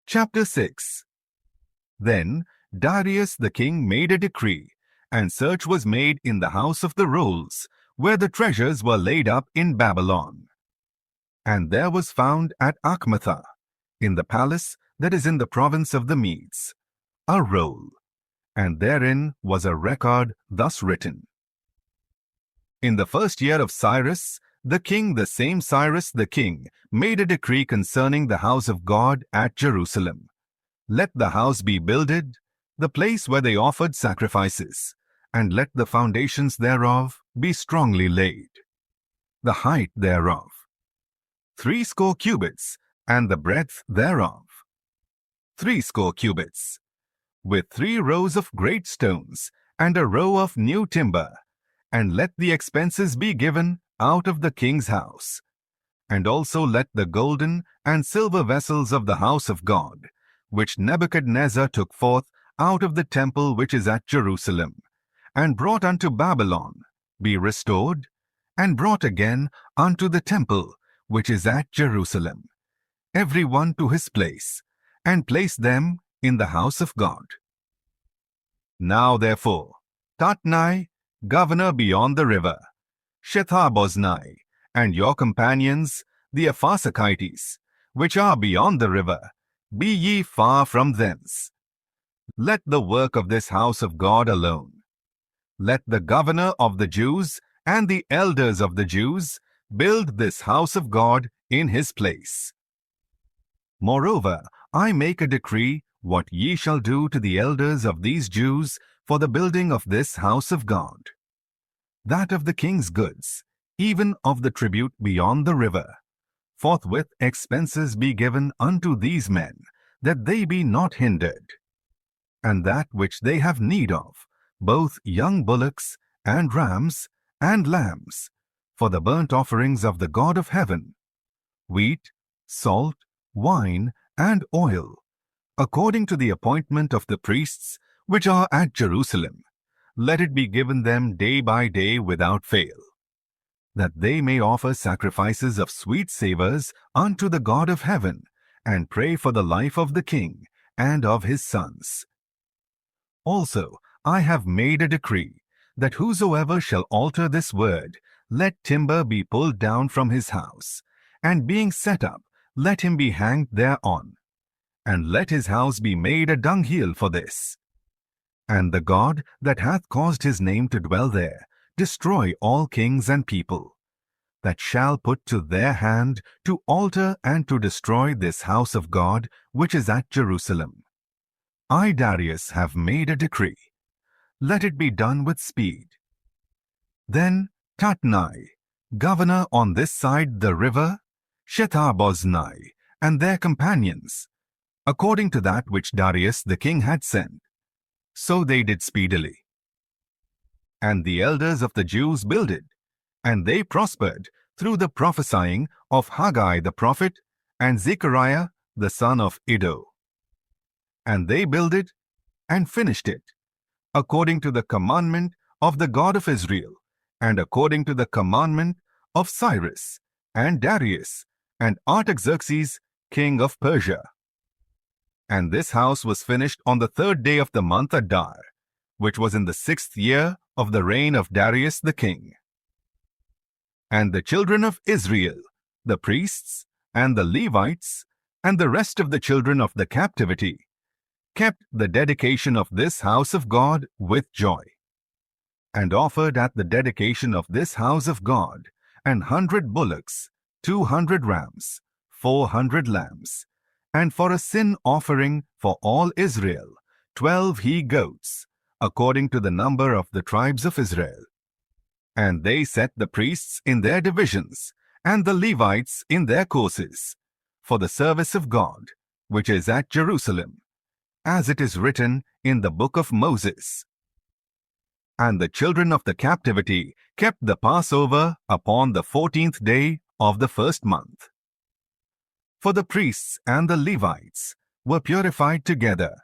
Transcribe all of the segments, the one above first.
Chapter 6. Then Darius the king made a decree, and search was made in the house of the rolls, where the treasures were laid up in Babylon. And there was found at Achmetha, in the palace that is in the province of the Medes, a roll, and therein was a record thus written. In the first year of Cyrus, the king, the same Cyrus the king, made a decree concerning the house of God at Jerusalem. Let the house be builded, the place where they offered sacrifices, and let the foundations thereof be strongly laid. The height thereof 60 cubits, and the breadth thereof 60 cubits, with 3 rows of great stones, and a row of new timber, and let the expenses be given out of the king's house. And also let the golden and silver vessels of the house of God, which Nebuchadnezzar took forth out of the temple which is at Jerusalem, and brought unto Babylon, be restored, and brought again unto the temple which is at Jerusalem, every one to his place, and place them in the house of God. Now therefore, Tatnai, governor beyond the river, Shetharboznai, and your companions, the Aphasachites, which are beyond the river, be ye far from thence. Let the work of this house of God alone. Let the governor of the Jews and the elders of the Jews build this house of God in his place. Moreover, I make a decree what ye shall do to the elders of these Jews for the building of this house of God. That of the king's goods, even of the tribute beyond the river, forthwith expenses be given unto these men, that they be not hindered. And that which they have need of, both young bullocks and rams and lambs, for the burnt offerings of the God of heaven, wheat, salt, wine, and oil, according to the appointment of the priests which are at Jerusalem, let it be given them day by day without fail, that they may offer sacrifices of sweet savours unto the God of heaven, and pray for the life of the king and of his sons. Also, I have made a decree, that whosoever shall alter this word, let timber be pulled down from his house, and being set up, let him be hanged thereon, and let his house be made a dunghill for this. And the God that hath caused his name to dwell there, destroy all kings and people, that shall put to their hand to alter and to destroy this house of God which is at Jerusalem. I, Darius, have made a decree. Let it be done with speed. Then Tatnai, governor on this side the river, Shetharboznai, and their companions, according to that which Darius the king had sent, so they did speedily. And the elders of the Jews builded, and they prospered through the prophesying of Haggai the prophet and Zechariah the son of Iddo. And they builded and finished it, according to the commandment of the God of Israel, and according to the commandment of Cyrus, and Darius, and Artaxerxes, king of Persia. And this house was finished on the 3rd day of the month Adar, which was in the 6th year of the reign of Darius the king. And the children of Israel, the priests, and the Levites, and the rest of the children of the captivity, kept the dedication of this house of God with joy, and offered at the dedication of this house of God 100 bullocks, 200 rams, 400 lambs, and for a sin offering for all Israel 12 he-goats, according to the number of the tribes of Israel. And they set the priests in their divisions, and the Levites in their courses, for the service of God, which is at Jerusalem, as it is written in the book of Moses. And the children of the captivity kept the Passover upon the 14th day of the 1st month. For the priests and the Levites were purified together,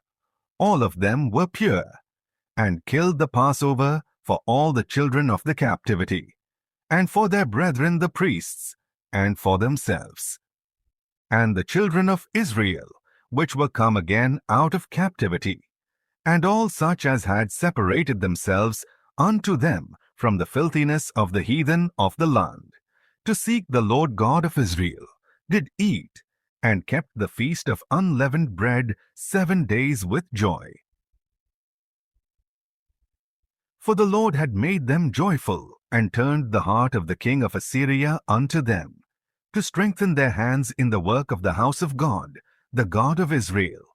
all of them were pure, and killed the Passover for all the children of the captivity, and for their brethren the priests, and for themselves. And the children of Israel which were come again out of captivity, and all such as had separated themselves unto them from the filthiness of the heathen of the land, to seek the Lord God of Israel, did eat, and kept the feast of unleavened bread 7 days with joy. For the Lord had made them joyful, and turned the heart of the king of Assyria unto them, to strengthen their hands in the work of the house of God, the God of Israel,